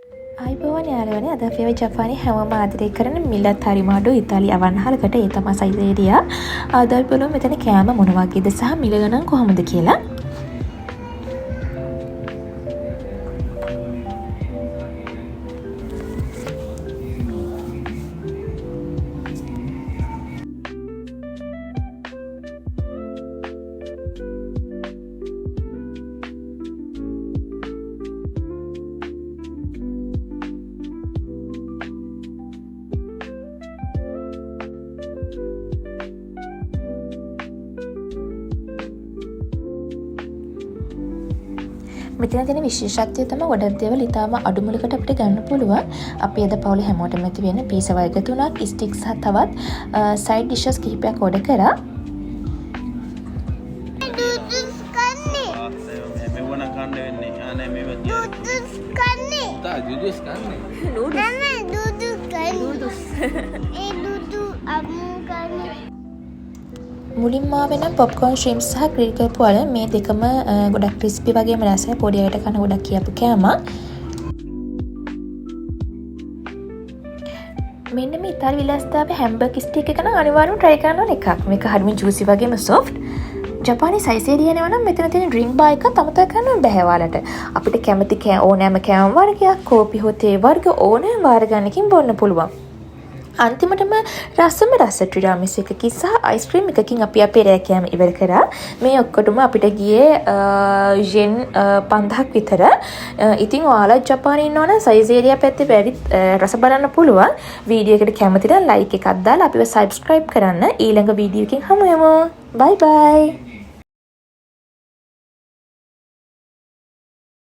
අයිබෝවන් යාළුවනේ අද අපි ජපානයේ හැමෝම ආදරය කරන මිලත් හරිම අඩු ඉතාලි අවන්හලකට ඒ තමයි සයිසේරියා. අද අපි බලමු මෙතන කෑම මොන වගේද සහ මිල ගණන් කොහොමද කියලා. මෙතන තියෙන විශේෂත්වය තමයි ගොඩක් දේවල් ඉතාලම අඩු මුලකට අපිට ගන්න පුළුවන්. අපි අද පවුලේ හැමෝටම ඇති වෙන පීසා වර්ග තුනක්, ස්ටික් සහ තවත් සයිඩ් ඩිෂස් කිහිපයක් ඕඩර් කරා. මුලින්ම ආවෙන පොප්කෝර්න් ශ්‍රිම්ප් සහ ග්‍රිල් කරපු වල මේ දෙකම ගොඩක් ක්‍රිස්පි වගේම රසයි පොඩි අයට කන ගොඩක් කියපු කෑම. මෙන්න මේ ඉතාලි විලාසිතාවේ හැම්බර්ගර් ස්ටික් එක නම් අනිවාර්යයෙන්ම try කරන්න ඕන එකක්. මේක හරිම juicy වගේම soft. ජපානයේ සයිසේරියා යනවා නම් මෙතන තියෙන ඩ්‍රින්ක් බාර් එක අමතක කරන්න බෑ ඔයාලට. අපිට කැමති ඕනෑම කෑම වර්ගයක්, කෝපි හෝ තේ වර්ග ඕනෑම වාර ගන්නකින් බොන්න පුළුවන්. අන්තිමටම රසම රස ටිරාමිසු එකකින් සහ අයිස්ක්‍රීම් එකකින් අපි අපේ රෑ කෑම ඉවර කරා. මේ ඔක්කොටම අපිට ගියේ යෙන් 5000ක් විතර. ඉතින් ඔයාලා ජපානයේ ඉන්නවනම් සයිසේරියා පැත්තේ වැඩි රස බලන්න පුළුවන්. වීඩියෝ එකට කැමති නම් ලයික් එකක් දාලා අපිව සබ්ස්ක්‍රයිබ් කරන්න. ඊළඟ වීඩියෝ එකකින් හමු වෙමු. බයි බයි.